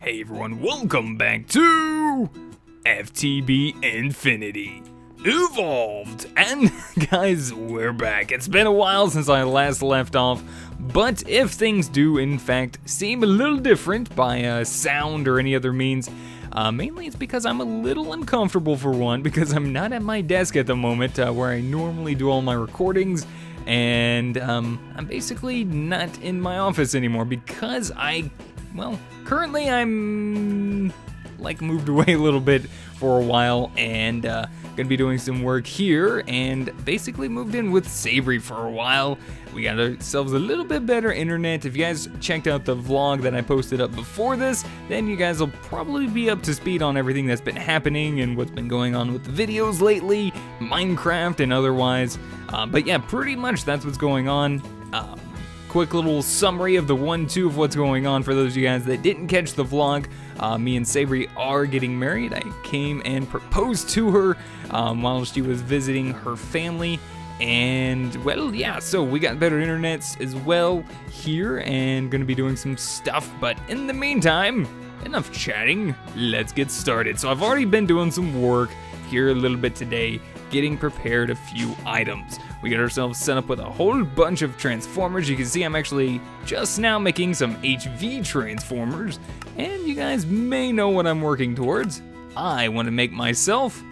Hey everyone, welcome back to FTB Infinity Evolved. And guys, we're back. It's been a while since I last left off, but if things do in fact seem a little different by sound or any other means, mainly it's because I'm a little uncomfortable for one, because I'm not at my desk at the moment where I normally do all my recordings. And I'm basically not in my office anymore because currently I'm moved away a little bit for a while and gonna be doing some work here and basically moved in with Savory for a while. We got ourselves a little bit better internet. If you guys checked out the vlog that I posted up before this, then you guys will probably be up to speed on everything that's been happening and what's been going on with the videos lately, Minecraft and otherwise. But yeah, pretty much that's what's going on. Quick little summary of the 1-2 of what's going on for those of you guys that didn't catch the vlog. Me and Savory are getting married. I came and proposed to her while she was visiting her family. And well, yeah, so we got better internets as well here and gonna be doing some stuff. But in the meantime, enough chatting, let's get started. So I've already been doing some work here a little bit today, getting prepared a few items. We got ourselves set up with a whole bunch of transformers. You can see I'm actually just now making some HV transformers, and you guys may know what I'm working towards. I want to make myself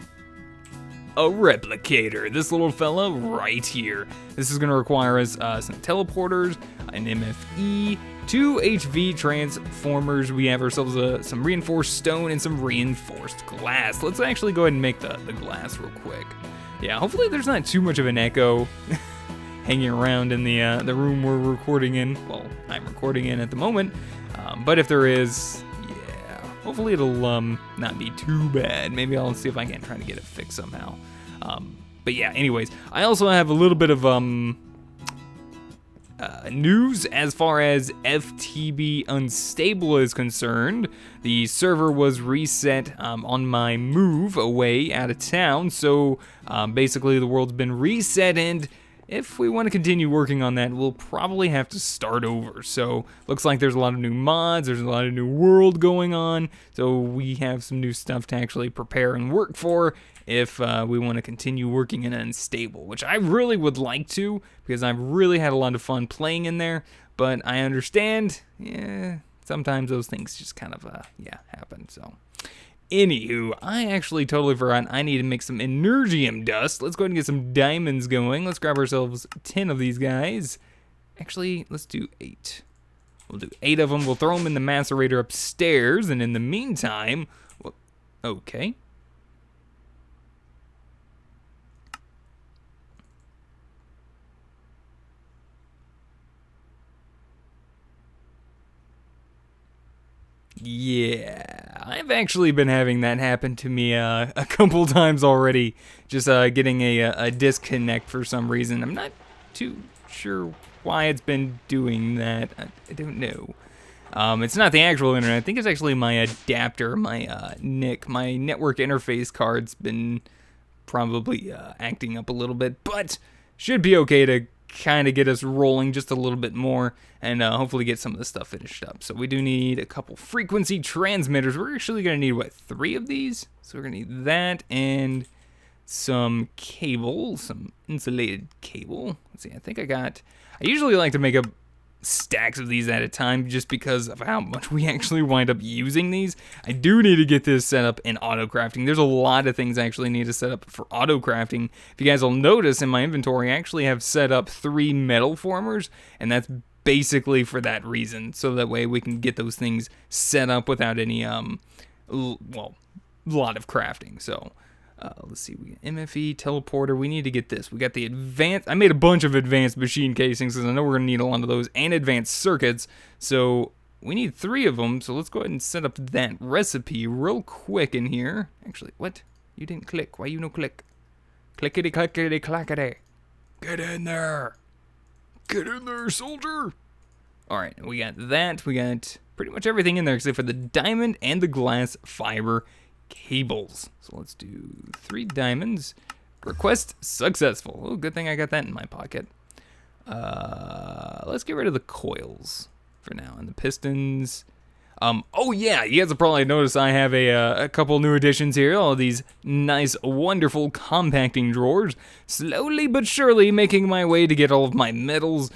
a replicator, this little fella right here. This is going to require us some teleporters, an MFE, 2 HV transformers. We have ourselves some reinforced stone and some reinforced glass. Let's actually go ahead and make the glass real quick. Yeah, hopefully there's not too much of an echo hanging around in the room we're recording in. Well, I'm recording in at the moment, but if there is, yeah, hopefully it'll not be too bad. Maybe I'll see if I can try to get it fixed somehow. But yeah, anyways, I also have a little bit of news as far as FTB Unstable is concerned. The server was reset on my move away out of town, so basically the world's been reset, and if we want to continue working on that, we'll probably have to start over. So looks like there's a lot of new mods, there's a lot of new world going on, so we have some new stuff to actually prepare and work for if we want to continue working in Unstable, which I really would like to, because I've really had a lot of fun playing in there, but I understand, yeah, sometimes those things just kind of, happen, so. Anywho, I actually totally forgot I need to make some Iridium dust. Let's go ahead and get some diamonds going. Let's grab ourselves 10 of these guys. Actually, let's do 8. We'll do 8 of them. We'll throw them in the macerator upstairs, and in the meantime, okay. Yeah, I've actually been having that happen to me a couple times already, just getting a disconnect for some reason. I'm not too sure why it's been doing that. I don't know. It's not the actual internet. I think it's actually my adapter, my NIC, my network interface card's been probably acting up a little bit, but should be okay to kind of get us rolling just a little bit more and hopefully get some of the stuff finished up. So we do need a couple frequency transmitters. We're actually going to need, 3 of these? So we're going to need that and some cable, some insulated cable. Let's see, I usually like to make up stacks of these at a time just because of how much we actually wind up using these. I do need to get this set up in auto crafting. There's a lot of things I actually need to set up for auto crafting. If you guys will notice in my inventory, I actually have set up 3 metal formers, and that's basically for that reason, so that way we can get those things set up without any lot of crafting. So let's see, we got MFE, teleporter, we need to get this. We got the advanced, I made a bunch of advanced machine casings because I know we're going to need a lot of those, and advanced circuits, so we need 3 of them, so let's go ahead and set up that recipe real quick in here. Actually, what? You didn't click. Why you no click? Clickety, clickety, clackety. Get in there. Get in there, soldier. Alright, we got that. We got pretty much everything in there except for the diamond and the glass fiber cables. So let's do 3 diamonds. Request successful. Oh, good thing I got that in my pocket. Let's get rid of the coils for now. And the pistons. Oh yeah, you guys have probably noticed I have a couple new additions here. All these nice, wonderful compacting drawers. Slowly but surely making my way to get all of my metals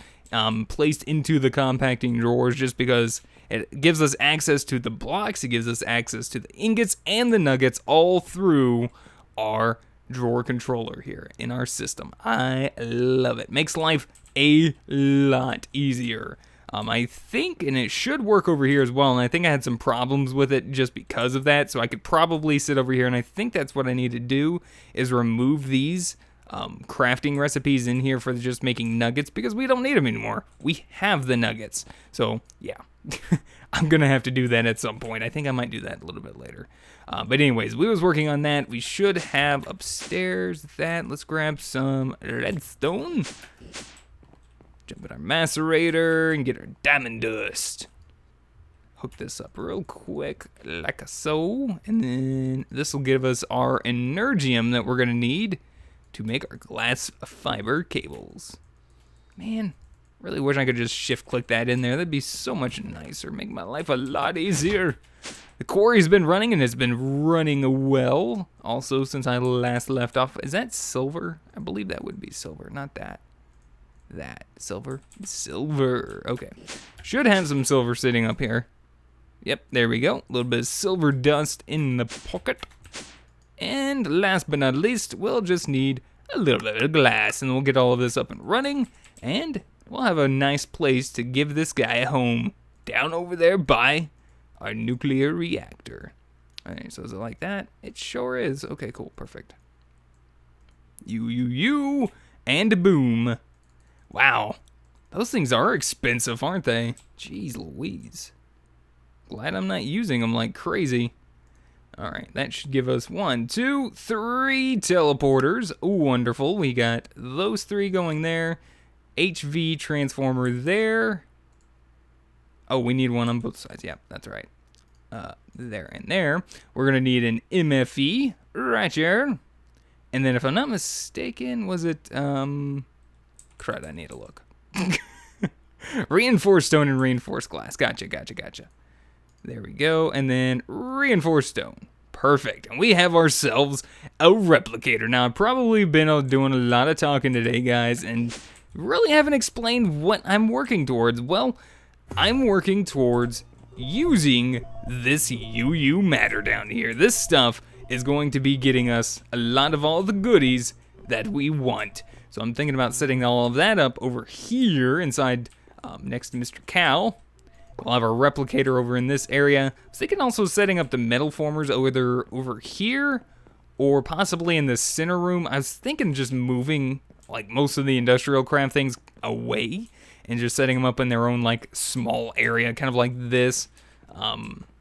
placed into the compacting drawers, just because it gives us access to the blocks, it gives us access to the ingots and the nuggets all through our drawer controller here in our system. I love it. Makes life a lot easier. I think, and it should work over here as well, and I think I had some problems with it just because of that, so I could probably sit over here, and I think that's what I need to do, is remove these crafting recipes in here for just making nuggets, because we don't need them anymore. We have the nuggets. So, yeah. I'm going to have to do that at some point. I think I might do that a little bit later. But anyways, we was working on that. We should have upstairs that. Let's grab some redstone. Jump in our macerator and get our diamond dust. Hook this up real quick, like so. And then this will give us our energium that we're going to need to make our glass fiber cables. Man, really wish I could just shift click that in there. That'd be so much nicer. Make my life a lot easier. The quarry's been running, and it's been running well. Also, since I last left off. Is that silver? I believe that would be silver, not that. Silver. Okay. Should have some silver sitting up here. Yep, there we go. A little bit of silver dust in the pocket. And last but not least, we'll just need a little bit of glass, and we'll get all of this up and running, and we'll have a nice place to give this guy a home down over there by our nuclear reactor. Alright, so is it like that? It sure is. Okay, cool, perfect. And boom. Wow, those things are expensive, aren't they? Jeez Louise. Glad I'm not using them like crazy. Alright, that should give us 1, 2, 3 teleporters. Ooh, wonderful. We got those 3 going there. HV transformer there. Oh, we need one on both sides. Yep, that's right. There and there. We're going to need an MFE right here. And then if I'm not mistaken, was it... Crud, I need to look. Reinforced stone and reinforced glass. Gotcha. There we go. And then reinforced stone. Perfect. And we have ourselves a replicator. Now, I've probably been doing a lot of talking today, guys, and really haven't explained what I'm working towards. Well, I'm working towards using this UU matter down here. This stuff is going to be getting us a lot of all the goodies that we want. So I'm thinking about setting all of that up over here inside next to Mr. Cow. We'll have our replicator over in this area. I was thinking also setting up the metal formers either over here or possibly in the center room. I was thinking just moving like most of the industrial craft things away and just setting them up in their own like small area, kind of like this,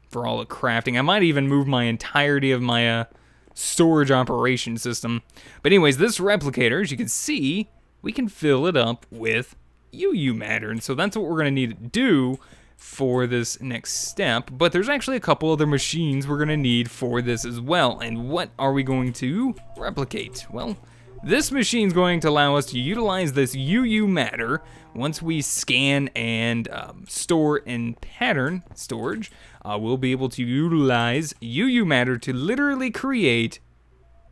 for all the crafting. I might even move my entirety of my storage operation system. But anyways, this replicator, as you can see, we can fill it up with UU matter. And so that's what we're going to need to do for this next step. But there's actually a couple other machines we're going to need for this as well. And what are we going to replicate? Well, this machine's going to allow us to utilize this UU matter once we scan and store in pattern storage. We'll be able to utilize UU matter to literally create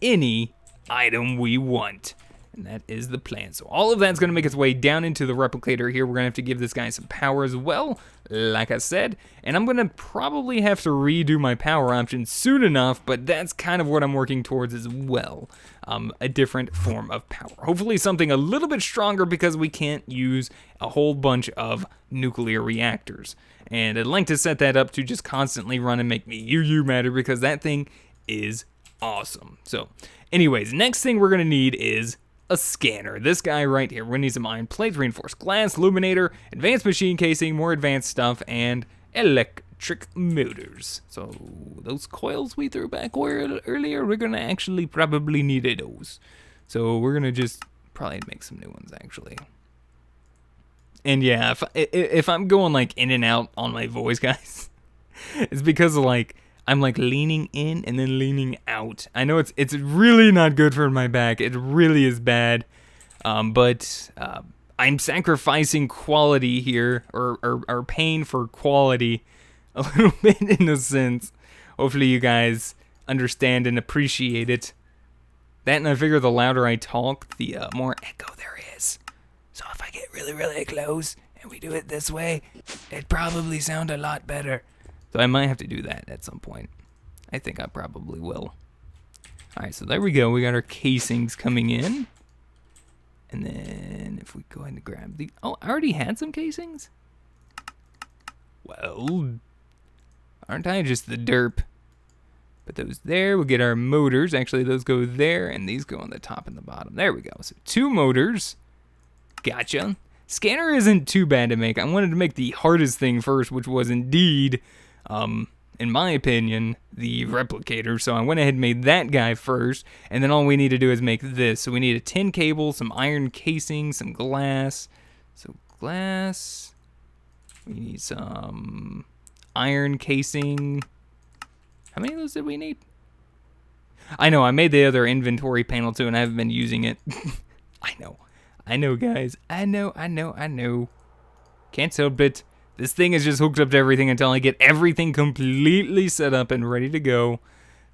any item we want. And that is the plan. So all of that's going to make its way down into the replicator here. We're going to have to give this guy some power as well, like I said. And I'm going to probably have to redo my power options soon enough, but that's kind of what I'm working towards as well. A different form of power. Hopefully something a little bit stronger because we can't use a whole bunch of nuclear reactors. And I'd like to set that up to just constantly run and make me UU matter because that thing is awesome. So anyways, next thing we're going to need is a scanner. This guy right here. We're going to need some iron plates, reinforced glass, illuminator, advanced machine casing, more advanced stuff, and electric motors. So those coils we threw back earlier, we're going to actually probably need those. So we're going to just probably make some new ones actually. And yeah, if I'm going like in and out on my voice, guys, it's because of like I'm like leaning in and then leaning out. I know it's really not good for my back. It really is bad. But I'm sacrificing quality here, or paying for quality a little bit innocent. Hopefully you guys understand and appreciate it. That, and I figure the louder I talk, the more echo there is. So if I get really, really close and we do it this way, it'd probably sound a lot better. So I might have to do that at some point. I think I probably will. Alright, so there we go. We got our casings coming in. And then if we go ahead and grab the... Oh, I already had some casings? Well, aren't I just the derp? Put those there. We'll get our motors. Actually, those go there, and these go on the top and the bottom. There we go. So 2 motors. Gotcha. Scanner isn't too bad to make. I wanted to make the hardest thing first, which was indeed, in my opinion, the replicator. So I went ahead and made that guy first, and then all we need to do is make this. So we need a tin cable, some iron casing, some glass. So glass. We need some iron casing. How many of those did we need? I know, I made the other inventory panel too, and I haven't been using it. I know, guys. I know. Can't help it. This thing is just hooked up to everything until I get everything completely set up and ready to go.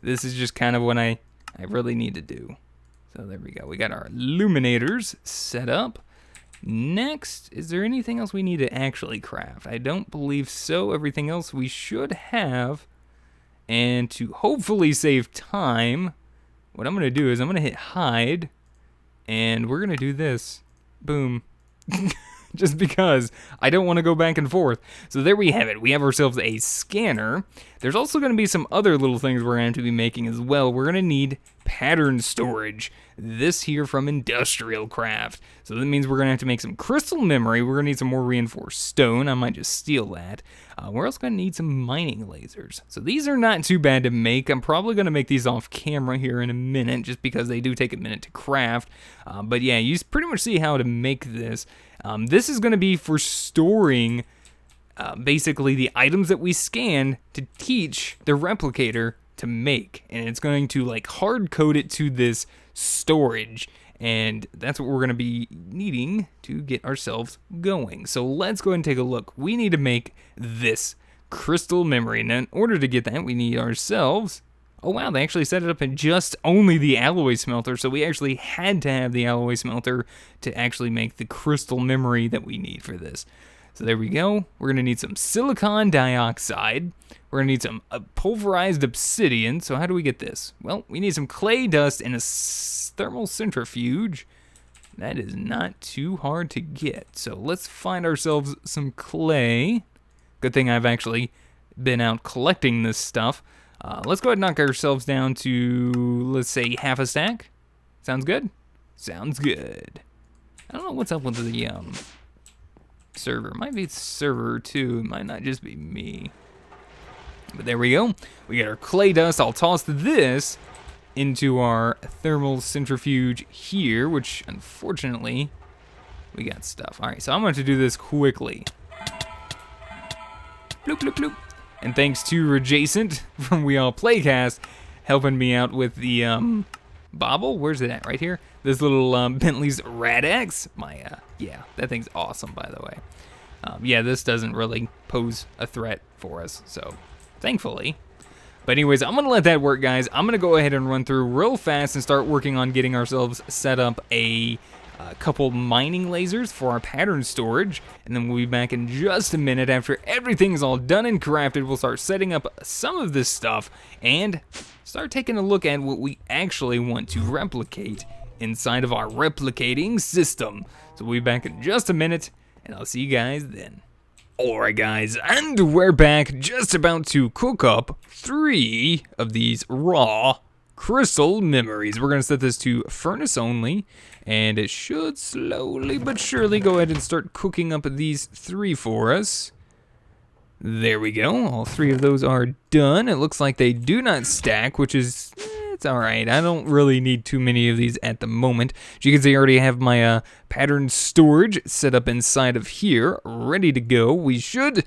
This is just kind of what I really need to do. So there we go. We got our illuminators set up. Next, is there anything else we need to actually craft? I don't believe so. Everything else we should have. And to hopefully save time, what I'm going to do is I'm going to hit hide, and we're going to do this. Boom. Just because I don't want to go back and forth. So there we have it. We have ourselves a scanner. There's also going to be some other little things we're going to be making as well. We're going to need pattern storage. This here from Industrial Craft. So that means we're going to have to make some crystal memory. We're going to need some more reinforced stone. I might just steal that. We're also going to need some mining lasers. So these are not too bad to make. I'm probably going to make these off camera here in a minute just because they do take a minute to craft. But yeah, you pretty much see how to make this. This is going to be for storing basically the items that we scan to teach the replicator to make. And it's going to like hard code it to this storage. And that's what we're going to be needing to get ourselves going. So let's go ahead and take a look. We need to make this crystal memory. And in order to get that, we need ourselves... Oh wow, they actually set it up in just only the alloy smelter. So we actually had to have the alloy smelter to actually make the crystal memory that we need for this. So there we go. We're going to need some silicon dioxide. We're going to need some pulverized obsidian. So how do we get this? Well, we need some clay dust and a thermal centrifuge. That is not too hard to get. So let's find ourselves some clay. Good thing I've actually been out collecting this stuff. Let's go ahead and knock ourselves down to, let's say, half a stack. Sounds good? Sounds good. I don't know what's up with the server. Might be server too. It might not just be me. But there we go. We got our clay dust. I'll toss this into our thermal centrifuge here, which unfortunately we got stuff. All right, so I'm going to do this quickly. Bloop, bloop, bloop. And thanks to Rejacent from We All Playcast helping me out with the bobble. Where's it at? Right here. This little Bentley's Rad-X. Yeah, that thing's awesome, by the way. Yeah, this doesn't really pose a threat for us, so thankfully. But anyways, I'm going to let that work, guys. I'm going to go ahead and run through real fast and start working on getting ourselves set up a couple mining lasers for our pattern storage. And then we'll be back in just a minute after everything's all done and crafted. We'll start setting up some of this stuff and start taking a look at what we actually want to replicate inside of our replicating system. So we'll be back in just a minute, and I'll see you guys then. Alright guys, and we're back, just about to cook up 3 of these raw crystal memories. We're going to set this to furnace only, and it should slowly but surely go ahead and start cooking up these 3 for us. There we go, all 3 of those are done. It looks like they do not stack, which is... it's alright. I don't really need too many of these at the moment. As you can see, I already have my pattern storage set up inside of here, ready to go. We should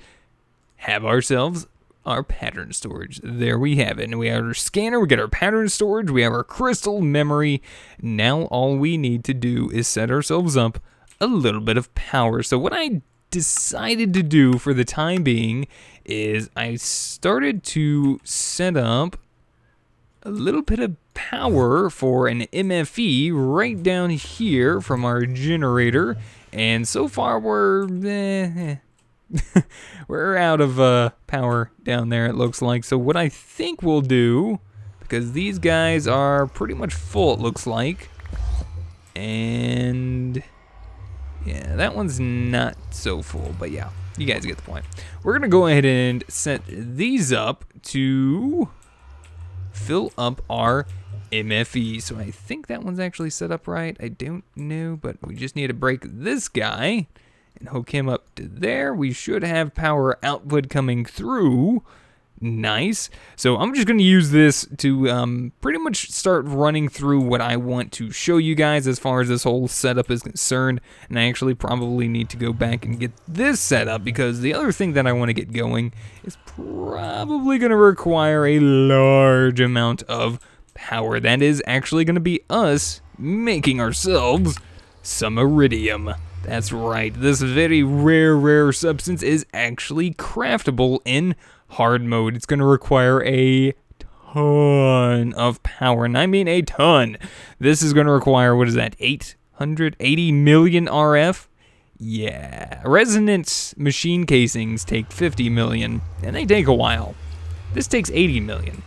have ourselves our pattern storage. There we have it. And we have our scanner, we got our pattern storage, we have our crystal memory. Now all we need to do is set ourselves up a little bit of power. So what I decided to do for the time being is I started to set up a little bit of power for an MFE right down here from our generator, and so far we're we're out of power down there, it looks like. So what I think we'll do, because these guys are pretty much full, it looks like, and yeah, that one's not so full, but yeah, you guys get the point. We're gonna go ahead and set these up to fill up our MFE. So I think that one's actually set up right. I don't know, but we just need to break this guy and hook him up to there. We should have power output coming through. Nice. So I'm just going to use this to pretty much start running through what I want to show you guys as far as this whole setup is concerned. And I actually probably need to go back and get this set up, because the other thing that I want to get going is probably going to require a large amount of power. That is actually going to be us making ourselves some Iridium. That's right, this very rare substance is actually craftable in hard mode. It's going to require a ton of power, and I mean a ton. This is going to require, what is that, 880 million RF? Yeah, resonance machine casings take 50 million, and they take a while. This takes 80 million.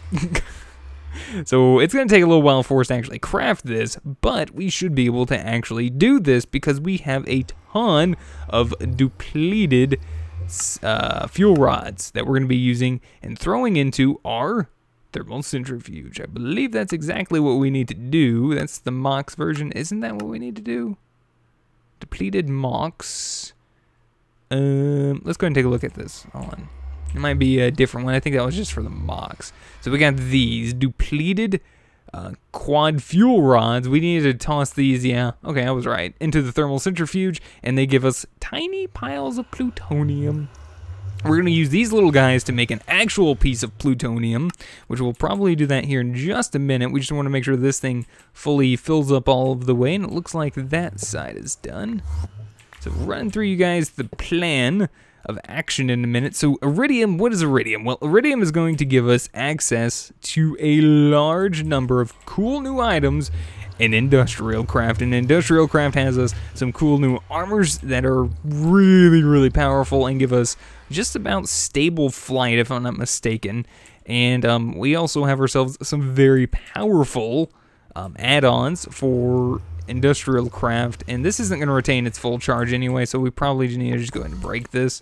So it's going to take a little while for us to actually craft this, but we should be able to actually do this because we have a ton of depleted fuel rods that we're going to be using and throwing into our thermal centrifuge. I believe that's exactly what we need to do. That's the MOX version. Isn't that what we need to do? Depleted MOX. Let's go ahead and take a look at this. Hold on. It might be a different one. I think that was just for the MOX. So we got these depleted quad fuel rods. We needed to toss these, yeah, okay, I was right, into the thermal centrifuge, and they give us tiny piles of plutonium. We're going to use these little guys to make an actual piece of plutonium, which we'll probably do that here in just a minute. We just want to make sure this thing fully fills up all of the way, and it looks like that side is done. So running through you guys the plan of action in a minute. So Iridium, what is Iridium? Well, Iridium is going to give us access to a large number of cool new items in Industrial Craft. And Industrial Craft has us some cool new armors that are really powerful and give us just about stable flight, if I'm not mistaken. And we also have ourselves some very powerful add-ons for Industrial Craft, and this isn't going to retain its full charge anyway, so we probably need to just go ahead and break this,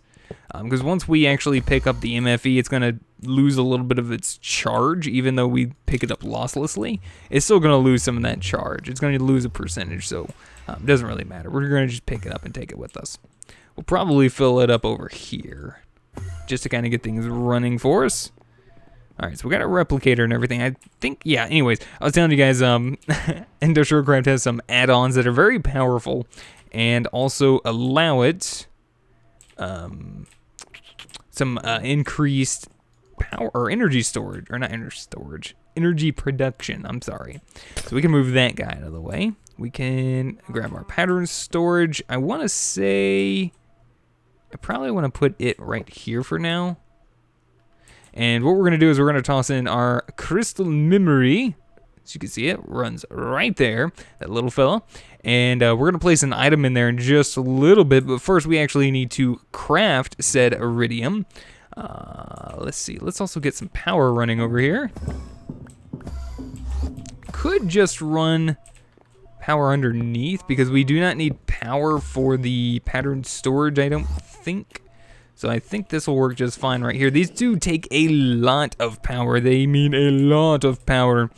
because once we actually pick up the MFE, it's going to lose a little bit of its charge. Even though we pick it up losslessly, it's still going to lose some of that charge. It's going to lose a percentage, so it doesn't really matter. We're going to just pick it up and take it with us. We'll probably fill it up over here just to kind of get things running for us. Alright, so we got a replicator and everything. I think, yeah, anyways, I was telling you guys, Industrial Craft has some add-ons that are very powerful and also allow it some increased power or energy storage, or not energy storage, energy production, I'm sorry. So we can move that guy out of the way. We can grab our pattern storage. I want to say, I probably want to put it right here for now. And what we're going to do is we're going to toss in our crystal memory. As you can see, it runs right there, that little fella. And we're going to place an item in there in just a little bit. But first, we actually need to craft said Iridium. Let's see. Let's also get some power running over here. Could just run power underneath, because we do not need power for the pattern storage, I don't think. So I think this will work just fine right here. These do take a lot of power. They mean a lot of power.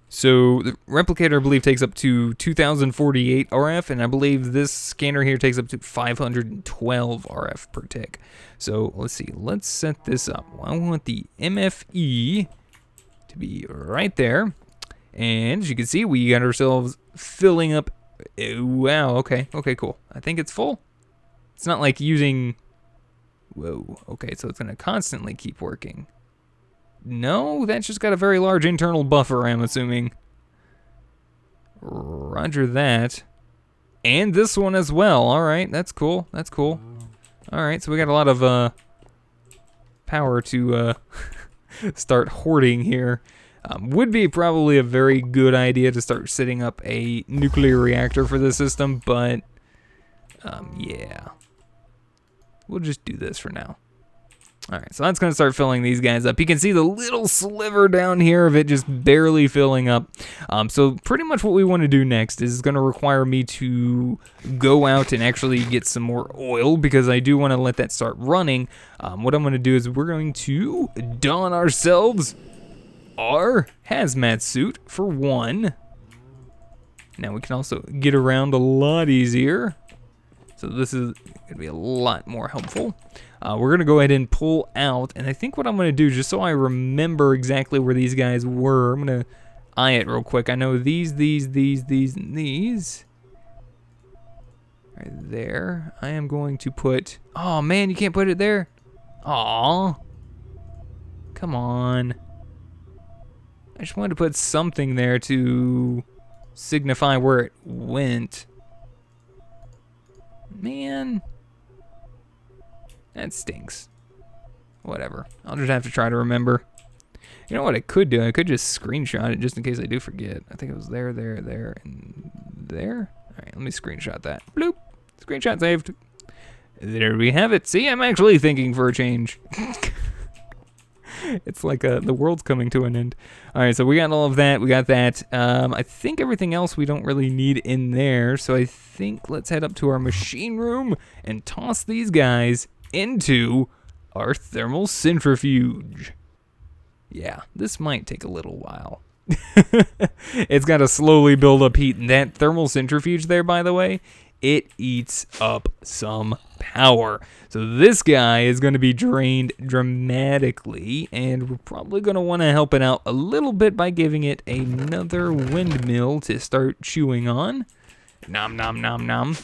So the replicator, I believe, takes up to 2048 RF, and I believe this scanner here takes up to 512 RF per tick. So let's see. Let's set this up. I want the MFE to be right there. And as you can see, we got ourselves filling up. Wow, okay, cool. I think it's full. It's not like using... Whoa, okay, so it's going to constantly keep working. No, that's just got a very large internal buffer, I'm assuming. Roger that. And this one as well. All right, that's cool. Alright, so we got a lot of power to start hoarding here. Would be probably a very good idea to start setting up a nuclear reactor for the system, but yeah. We'll just do this for now. Alright, so that's going to start filling these guys up. You can see the little sliver down here of it just barely filling up. So pretty much what we want to do next is going to require me to go out and actually get some more oil, because I do want to let that start running. What I'm going to do is we're going to don ourselves our hazmat suit for one. Now we can also get around a lot easier. So this is going to be a lot more helpful. We're going to go ahead and pull out, and I think what I'm going to do, just so I remember exactly where these guys were, I'm going to eye it real quick. I know these, and these. Right there. I am going to put, oh man, you can't put it there. Aw. Come on. I just wanted to put something there to signify where it went. Man. That stinks. Whatever. I'll just have to try to remember. You know what I could do? I could just screenshot it just in case I do forget. I think it was there, and there. Alright, let me screenshot that. Bloop. Screenshot saved. There we have it. See, I'm actually thinking for a change. It's like the world's coming to an end. Alright, so we got all of that. We got that. I think everything else we don't really need in there. So I think let's head up to our machine room and toss these guys into our thermal centrifuge. Yeah, this might take a little while. It's got to slowly build up heat. And that thermal centrifuge there, by the way, it eats up some power. So this guy is going to be drained dramatically, and we're probably going to want to help it out a little bit by giving it another windmill to start chewing on. Nom, nom, nom, nom.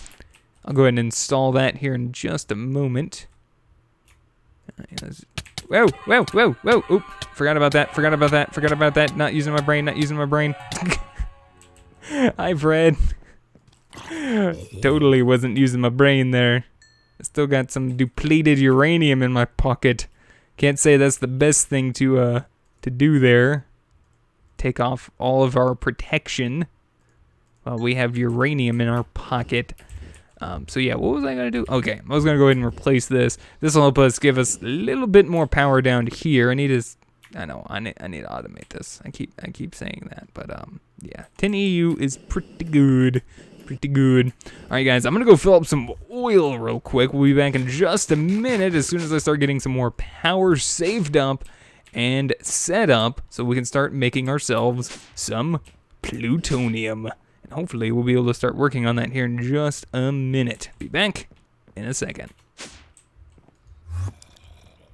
I'll go ahead and install that here in just a moment. Whoa, whoa, whoa, whoa. Oop, forgot about that. Not using my brain. Hi, Fred. Totally wasn't using my brain there. I still got some depleted uranium in my pocket. Can't say that's the best thing to do there. Take off all of our protection while we have uranium in our pocket. So yeah, what was I gonna do? Okay, I was gonna go ahead and replace this. This will help us give us a little bit more power down here. I need to automate this. I keep saying that, but yeah, 10 EU is pretty good. Alright guys, I'm gonna go fill up some oil real quick. We'll be back in just a minute as soon as I start getting some more power saved up and set up so we can start making ourselves some plutonium. And hopefully we'll be able to start working on that here in just a minute. Be back in a second.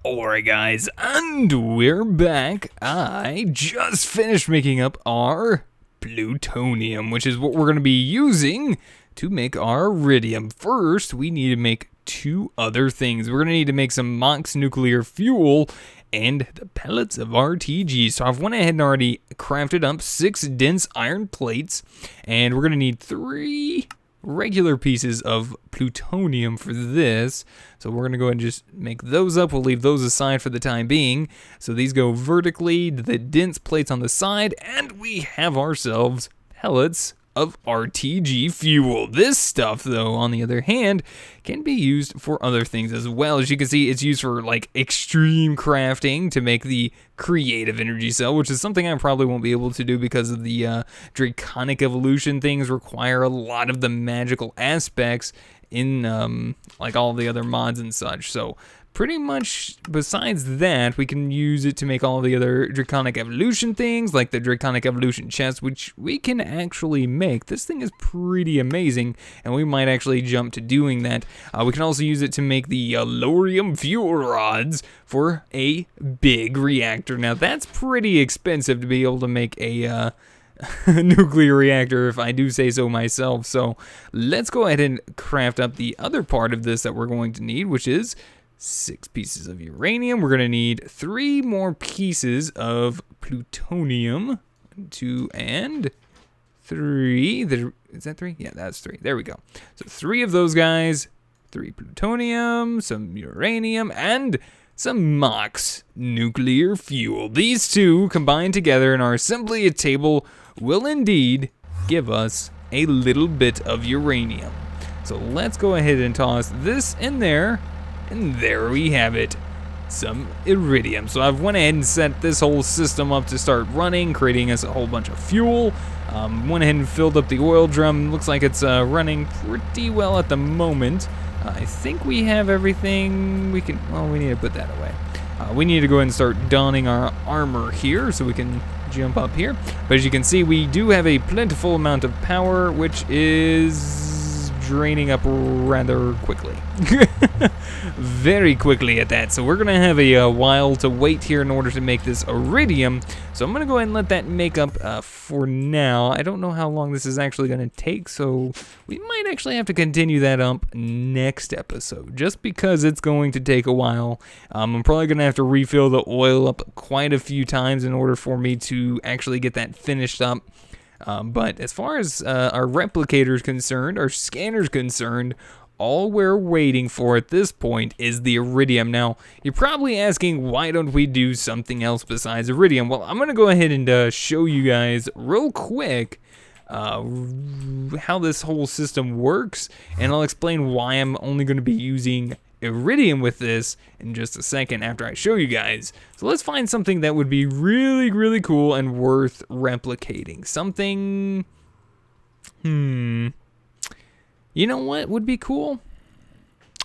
Alright guys, and we're back. I just finished making up our plutonium, which is what we're going to be using to make our iridium. First, we need to make two other things. We're going to need to make some MOX nuclear fuel and the pellets of RTG. So I've went ahead and already crafted up 6 dense iron plates, and we're going to need 3 regular pieces of plutonium for this. So we're going to go ahead and just make those up. We'll leave those aside for the time being. So these go vertically, the dense plates on the side, and we have ourselves pellets of RTG fuel. This stuff, though, on the other hand, can be used for other things as well. As you can see, it's used for like extreme crafting to make the creative energy cell, which is something I probably won't be able to do because of the draconic evolution things require a lot of the magical aspects in like all the other mods and such. So pretty much besides that, we can use it to make all the other draconic evolution things, like the draconic evolution chest, which we can actually make. This thing is pretty amazing, and we might actually jump to doing that. We can also use it to make the Iridium fuel rods for a big reactor. Now that's pretty expensive to be able to make a nuclear reactor, if I do say so myself. So let's go ahead and craft up the other part of this that we're going to need, which is 6 pieces of uranium. We're going to need 3 more pieces of plutonium. 2 and 3. Is that 3? Yeah, that's 3. There we go. So 3 of those guys. 3 plutonium, some uranium, and some MOX nuclear fuel. These two combined together in our assembly table will indeed give us a little bit of uranium. So let's go ahead and toss this in there, and there we have it, some iridium. So I've went ahead and set this whole system up to start running, creating us a whole bunch of fuel. Went ahead and filled up the oil drum. Looks like it's running pretty well at the moment. I think we have everything we can, well, we need to put that away. We need to go ahead and start donning our armor here so we can jump up here. But as you can see, we do have a plentiful amount of power, which is draining up rather quickly. Very quickly at that. So we're gonna have a while to wait here in order to make this iridium. So I'm gonna go ahead and let that make up for now. I don't know how long this is actually gonna take, so we might actually have to continue that up next episode, just because it's going to take a while. I'm probably gonna have to refill the oil up quite a few times in order for me to actually get that finished up. But as far as our replicator is concerned, our scanner is concerned, all we're waiting for at this point is the iridium. Now, you're probably asking, why don't we do something else besides iridium? Well, I'm going to go ahead and show you guys real quick how this whole system works, and I'll explain why I'm only going to be using iridium with this in just a second after I show you guys. So let's find something that would be really, really cool and worth replicating. Something, you know what would be cool?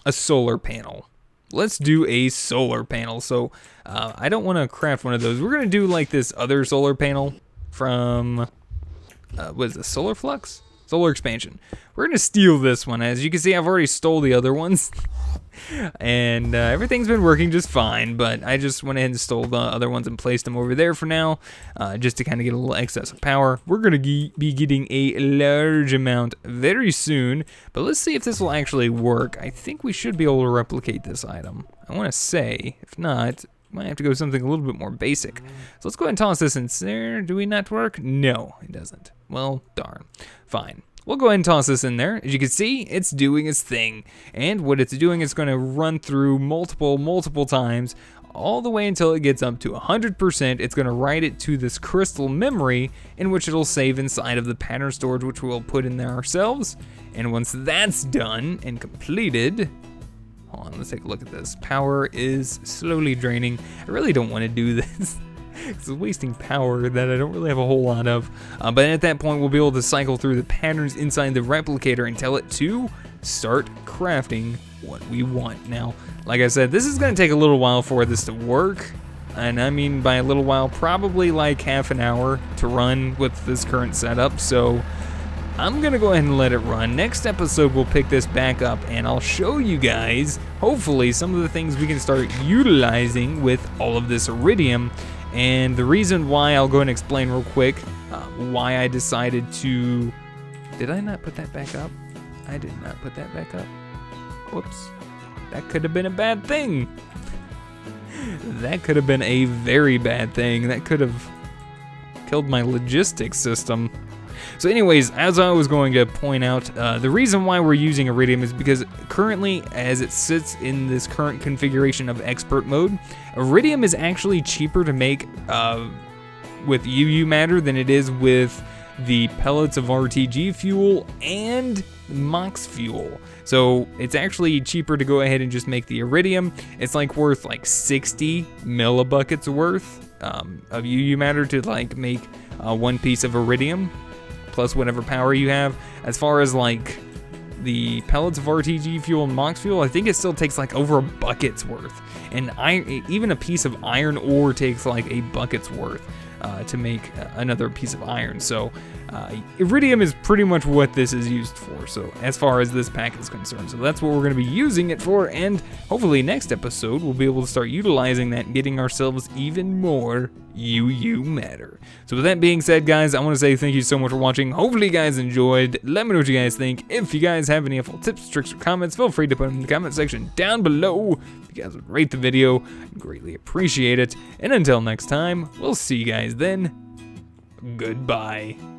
A solar panel. Let's do a solar panel. So I don't want to craft one of those. We're going to do like this other solar panel from, what is this, Solar Flux? Solar Expansion. We're going to steal this one. As you can see, I've already stole the other ones. And everything's been working just fine, but I just went ahead and stole the other ones and placed them over there for now, just to kind of get a little excess of power. We're going to be getting a large amount very soon, but let's see if this will actually work. I think we should be able to replicate this item. I want to say, if not, might have to go something a little bit more basic. So let's go ahead and toss this in there. Do we not work? No, it doesn't. Well, darn. Fine. We'll go ahead and toss this in there. As you can see, it's doing its thing. And what it's doing is going to run through multiple times, all the way until it gets up to 100%. It's going to write it to this crystal memory, in which it'll save inside of the pattern storage, which we'll put in there ourselves. And once that's done and completed, hold on, let's take a look at this. Power is slowly draining. I really don't want to do this. It's wasting power that I don't really have a whole lot of. But at that point, we'll be able to cycle through the patterns inside the replicator and tell it to start crafting what we want. Now, like I said, this is going to take a little while for this to work. And I mean by a little while, probably like half an hour to run with this current setup. So I'm going to go ahead and let it run. Next episode, we'll pick this back up and I'll show you guys, hopefully, some of the things we can start utilizing with all of this iridium. And the reason why, I'll go and explain real quick why I decided to... Did I not put that back up? I did not put that back up. Whoops. That could have been a bad thing. That could have been a very bad thing. That could have killed my logistics system. So anyways, as I was going to point out, the reason why we're using Iridium is because currently, as it sits in this current configuration of expert mode, Iridium is actually cheaper to make with UU matter than it is with the pellets of RTG fuel and MOX fuel. So it's actually cheaper to go ahead and just make the Iridium. It's like worth like 60 millibuckets worth of UU matter to like make one piece of Iridium, plus whatever power you have. As far as like the pellets of RTG fuel and MOX fuel, I think it still takes like over a bucket's worth. And even a piece of iron ore takes like a bucket's worth to make another piece of iron. So Iridium is pretty much what this is used for, so as far as this pack is concerned. So that's what we're going to be using it for, and hopefully next episode we'll be able to start utilizing that and getting ourselves even more UU matter. So with that being said, guys, I want to say thank you so much for watching. Hopefully you guys enjoyed. Let me know what you guys think. If you guys have any helpful tips, tricks, or comments, feel free to put them in the comment section down below. If you guys would rate the video, I'd greatly appreciate it. And until next time, we'll see you guys then. Goodbye.